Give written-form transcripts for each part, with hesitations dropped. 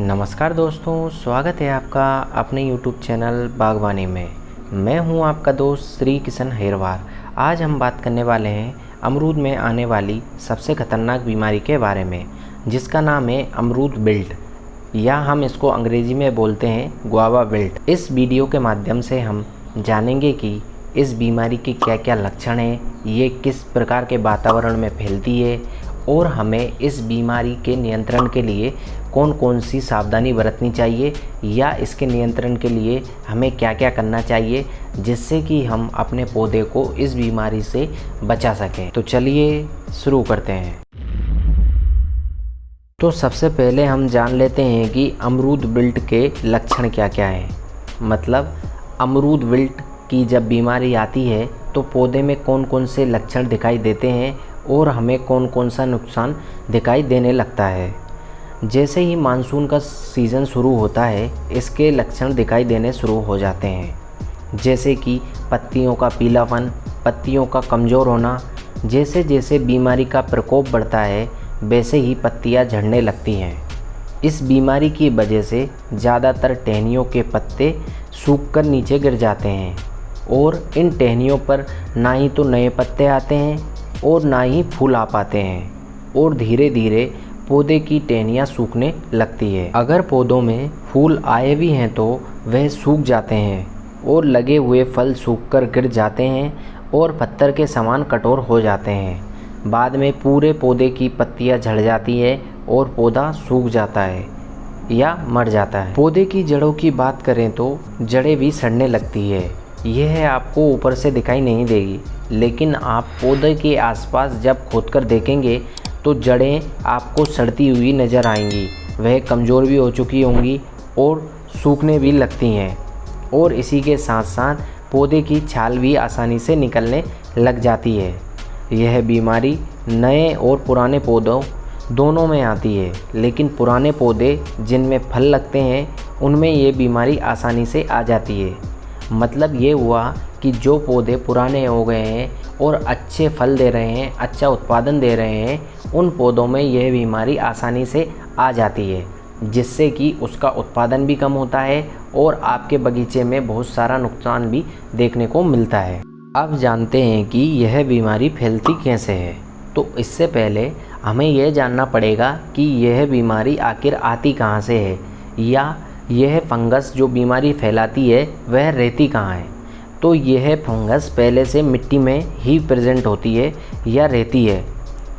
नमस्कार दोस्तों, स्वागत है आपका अपने YouTube चैनल बागवानी में। मैं हूं आपका दोस्त श्री किशन हेरवार। आज हम बात करने वाले हैं अमरूद में आने वाली सबसे खतरनाक बीमारी के बारे में, जिसका नाम है अमरूद विल्ट, या हम इसको अंग्रेजी में बोलते हैं गुआवा विल्ट। इस वीडियो के माध्यम से हम जानेंगे कि इस बीमारी के क्या क्या लक्षण हैं, ये किस प्रकार के वातावरण में फैलती है और हमें इस बीमारी के नियंत्रण के लिए कौन कौन सी सावधानी बरतनी चाहिए, या इसके नियंत्रण के लिए हमें क्या क्या करना चाहिए जिससे कि हम अपने पौधे को इस बीमारी से बचा सकें। तो चलिए शुरू करते हैं। तो सबसे पहले हम जान लेते हैं कि अमरूद विल्ट के लक्षण क्या क्या हैं। मतलब अमरूद विल्ट की जब बीमारी आती है तो पौधे में कौन कौन से लक्षण दिखाई देते हैं और हमें कौन कौन सा नुकसान दिखाई देने लगता है। जैसे ही मानसून का सीज़न शुरू होता है, इसके लक्षण दिखाई देने शुरू हो जाते हैं, जैसे कि पत्तियों का पीलापन, पत्तियों का कमज़ोर होना। जैसे जैसे बीमारी का प्रकोप बढ़ता है वैसे ही पत्तियां झड़ने लगती हैं। इस बीमारी की वजह से ज़्यादातर टहनियों के पत्ते सूखकर नीचे गिर जाते हैं और इन टहनियों पर ना ही तो नए पत्ते आते हैं और ना ही फूल आ पाते हैं, और धीरे धीरे पौधे की टहनियाँ सूखने लगती है। अगर पौधों में फूल आए भी हैं तो वह सूख जाते हैं और लगे हुए फल सूखकर गिर जाते हैं और पत्थर के समान कठोर हो जाते हैं। बाद में पूरे पौधे की पत्तियाँ झड़ जाती है और पौधा सूख जाता है या मर जाता है। पौधे की जड़ों की बात करें तो जड़ें भी सड़ने लगती है। यह आपको ऊपर से दिखाई नहीं देगी, लेकिन आप पौधे के आसपास जब खोदकर देखेंगे तो जड़ें आपको सड़ती हुई नज़र आएंगी। वह कमज़ोर भी हो चुकी होंगी और सूखने भी लगती हैं, और इसी के साथ साथ पौधे की छाल भी आसानी से निकलने लग जाती है। यह बीमारी नए और पुराने पौधों दोनों में आती है, लेकिन पुराने पौधे जिनमें फल लगते हैं उनमें ये बीमारी आसानी से आ जाती है। मतलब ये हुआ कि जो पौधे पुराने हो गए हैं और अच्छे फल दे रहे हैं, अच्छा उत्पादन दे रहे हैं, उन पौधों में यह बीमारी आसानी से आ जाती है, जिससे कि उसका उत्पादन भी कम होता है और आपके बगीचे में बहुत सारा नुकसान भी देखने को मिलता है। अब जानते हैं कि यह बीमारी फैलती कैसे है। तो इससे पहले हमें यह जानना पड़ेगा कि यह बीमारी आखिर आती कहाँ से है, या यह फंगस जो बीमारी फैलाती है वह रहती कहाँ है। तो यह फंगस पहले से मिट्टी में ही प्रेजेंट होती है या रहती है।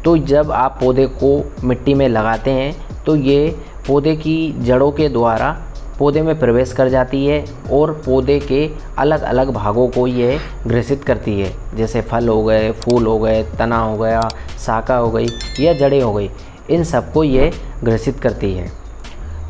तो जब आप पौधे को मिट्टी में लगाते हैं तो ये पौधे की जड़ों के द्वारा पौधे में प्रवेश कर जाती है और पौधे के अलग अलग भागों को यह ग्रसित करती है, जैसे फल हो गए, फूल हो गए, तना हो गया, शाखा हो गई या जड़ें हो गई, इन सबको ये ग्रसित करती है।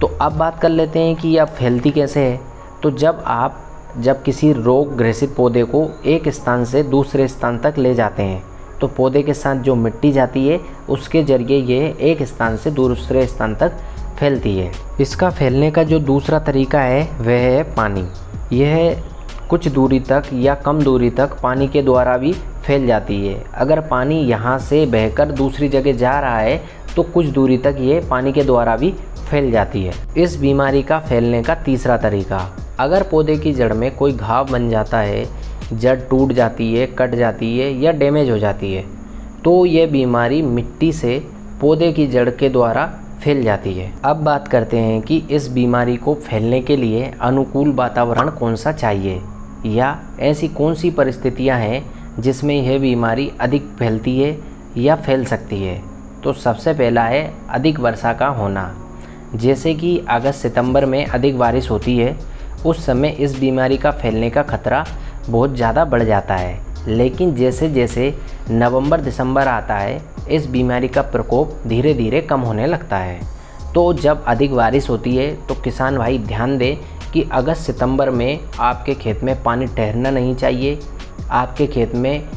तो अब बात कर लेते हैं कि यह फैलती कैसे है। तो जब किसी रोग ग्रसित पौधे को एक स्थान से दूसरे स्थान तक ले जाते हैं तो पौधे के साथ जो मिट्टी जाती है उसके जरिए ये एक स्थान से दूसरे स्थान तक फैलती है। इसका फैलने का जो दूसरा तरीका है वह है पानी। यह कुछ दूरी तक या कम दूरी तक पानी के द्वारा भी फैल जाती है। अगर पानी यहाँ से बहकर दूसरी जगह जा रहा है तो कुछ दूरी तक ये पानी के द्वारा भी फैल जाती है। इस बीमारी का फैलने का तीसरा तरीका, अगर पौधे की जड़ में कोई घाव बन जाता है, जड़ टूट जाती है, कट जाती है या डैमेज हो जाती है, तो ये बीमारी मिट्टी से पौधे की जड़ के द्वारा फैल जाती है। अब बात करते हैं कि इस बीमारी को फैलने के लिए अनुकूल वातावरण कौन सा चाहिए, या ऐसी कौन सी परिस्थितियां हैं जिसमें यह बीमारी अधिक फैलती है या फैल सकती है। तो सबसे पहला है अधिक वर्षा का होना। जैसे कि अगस्त सितंबर में अधिक बारिश होती है, उस समय इस बीमारी का फैलने का खतरा बहुत ज़्यादा बढ़ जाता है। लेकिन जैसे जैसे नवंबर दिसंबर आता है, इस बीमारी का प्रकोप धीरे धीरे कम होने लगता है। तो जब अधिक बारिश होती है तो किसान भाई ध्यान दें कि अगस्त सितंबर में आपके खेत में पानी ठहरना नहीं चाहिए। आपके खेत में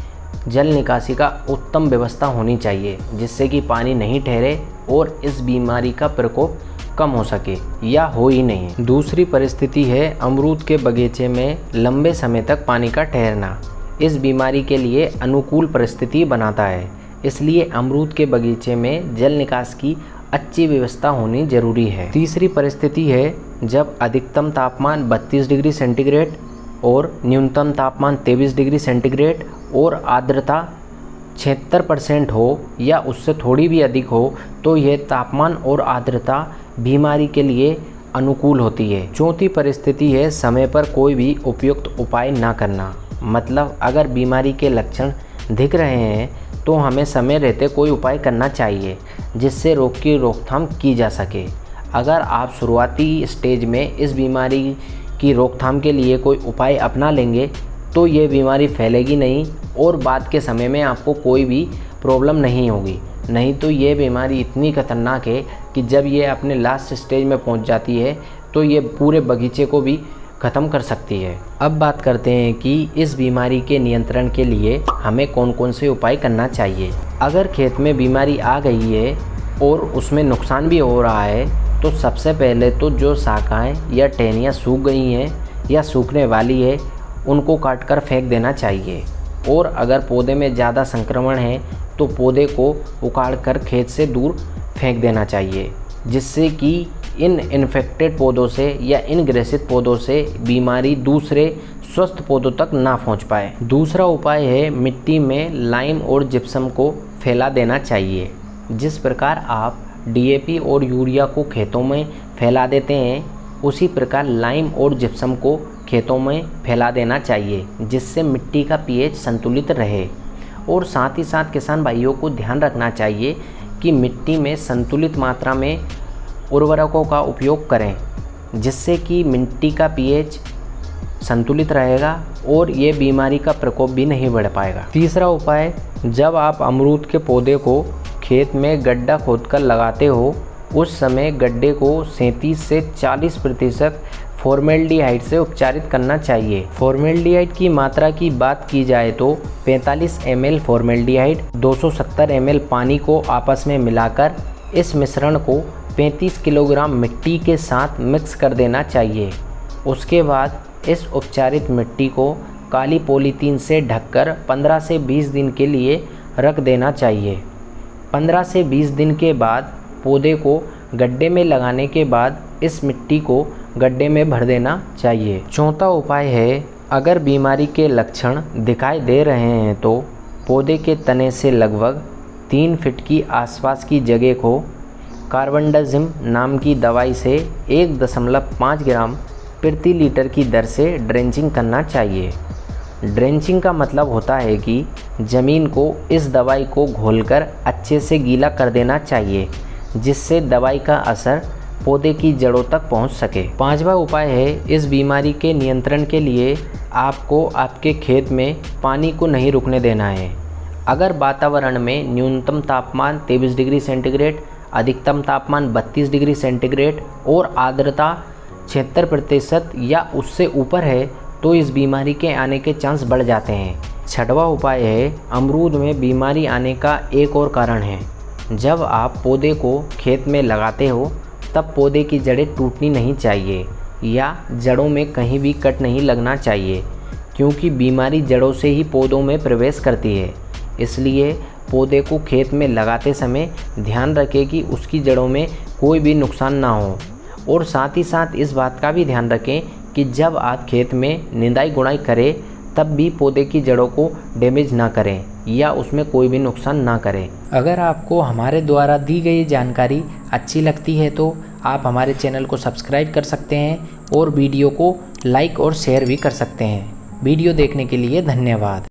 जल निकासी का उत्तम व्यवस्था होनी चाहिए, जिससे कि पानी नहीं ठहरे और इस बीमारी का प्रकोप कम हो सके या हो ही नहीं। दूसरी परिस्थिति है अमरूद के बगीचे में लंबे समय तक पानी का ठहरना। इस बीमारी के लिए अनुकूल परिस्थिति बनाता है, इसलिए अमरूद के बगीचे में जल निकास की अच्छी व्यवस्था होनी जरूरी है। तीसरी परिस्थिति है जब अधिकतम तापमान 32 डिग्री सेंटीग्रेड और न्यूनतम तापमान 23 डिग्री सेंटीग्रेड और आर्द्रता 76% हो या उससे थोड़ी भी अधिक हो, तो यह तापमान और आर्द्रता बीमारी के लिए अनुकूल होती है। चौथी परिस्थिति है समय पर कोई भी उपयुक्त उपाय ना करना। मतलब अगर बीमारी के लक्षण दिख रहे हैं तो हमें समय रहते कोई उपाय करना चाहिए जिससे रोग की रोकथाम की जा सके। अगर आप शुरुआती स्टेज में इस बीमारी की रोकथाम के लिए कोई उपाय अपना लेंगे तो ये बीमारी फैलेगी नहीं और बाद के समय में आपको कोई भी प्रॉब्लम नहीं होगी। नहीं तो ये बीमारी इतनी खतरनाक है कि जब ये अपने लास्ट स्टेज में पहुंच जाती है तो ये पूरे बगीचे को भी ख़त्म कर सकती है। अब बात करते हैं कि इस बीमारी के नियंत्रण के लिए हमें कौन कौन से उपाय करना चाहिए। अगर खेत में बीमारी आ गई है और उसमें नुकसान भी हो रहा है तो सबसे पहले तो जो शाखाएँ या टहनियाँ सूख गई हैं या सूखने वाली है उनको काट कर फेंक देना चाहिए। और अगर पौधे में ज़्यादा संक्रमण है तो पौधे को उखाड़ कर खेत से दूर फेंक देना चाहिए, जिससे कि इन इन्फेक्टेड पौधों से या इन ग्रसित पौधों से बीमारी दूसरे स्वस्थ पौधों तक ना पहुंच पाए। दूसरा उपाय है मिट्टी में लाइम और जिप्सम को फैला देना चाहिए। जिस प्रकार आप डीएपी और यूरिया को खेतों में फैला देते हैं उसी प्रकार लाइम और जिप्सम को खेतों में फैला देना चाहिए, जिससे मिट्टी का पीएच संतुलित रहे। और साथ ही साथ किसान भाइयों को ध्यान रखना चाहिए कि मिट्टी में संतुलित मात्रा में उर्वरकों का उपयोग करें, जिससे कि मिट्टी का पीएच संतुलित रहेगा और ये बीमारी का प्रकोप भी नहीं बढ़ पाएगा। तीसरा उपाय, जब आप अमरूद के पौधे को खेत में गड्ढा खोदकर लगाते हो उस समय गड्ढे को 37 से 40% फॉर्मेल्डिहाइड से उपचारित करना चाहिए। फॉर्मेल्डिहाइड की मात्रा की बात की जाए तो 45 ml फॉर्मेल्डिहाइड 270 ml पानी को आपस में मिलाकर इस मिश्रण को 35 किलोग्राम मिट्टी के साथ मिक्स कर देना चाहिए। उसके बाद इस उपचारित मिट्टी को काली पॉलीथीन से ढककर 15 से 20 दिन के लिए रख देना चाहिए। 15 से 20 दिन के बाद पौधे को गड्ढे में लगाने के बाद इस मिट्टी को गड्ढे में भर देना चाहिए। चौथा उपाय है, अगर बीमारी के लक्षण दिखाई दे रहे हैं तो पौधे के तने से लगभग 3 फीट की आसपास की जगह को कार्बेंडाजिम नाम की दवाई से 1.5 ग्राम प्रति लीटर की दर से ड्रेंचिंग करना चाहिए। ड्रेंचिंग का मतलब होता है कि ज़मीन को इस दवाई को घोलकर अच्छे से गीला कर देना चाहिए, जिससे दवाई का असर पौधे की जड़ों तक पहुंच सके। पांचवा उपाय है, इस बीमारी के नियंत्रण के लिए आपको आपके खेत में पानी को नहीं रुकने देना है। अगर वातावरण में न्यूनतम तापमान 23 डिग्री सेंटीग्रेड, अधिकतम तापमान 32 डिग्री सेंटीग्रेड और आर्द्रता 76% या उससे ऊपर है तो इस बीमारी के आने के चांस बढ़ जाते हैं। छठवां उपाय है, अमरूद में बीमारी आने का एक और कारण है, जब आप पौधे को खेत में लगाते हो तब पौधे की जड़ें टूटनी नहीं चाहिए या जड़ों में कहीं भी कट नहीं लगना चाहिए, क्योंकि बीमारी जड़ों से ही पौधों में प्रवेश करती है। इसलिए पौधे को खेत में लगाते समय ध्यान रखें कि उसकी जड़ों में कोई भी नुकसान ना हो। और साथ ही साथ इस बात का भी ध्यान रखें कि जब आप खेत में निंदाई गुड़ाई करें तब भी पौधे की जड़ों को डैमेज ना करें या उसमें कोई भी नुकसान ना करें। अगर आपको हमारे द्वारा दी गई जानकारी अच्छी लगती है तो आप हमारे चैनल को सब्सक्राइब कर सकते हैं और वीडियो को लाइक और शेयर भी कर सकते हैं। वीडियो देखने के लिए धन्यवाद।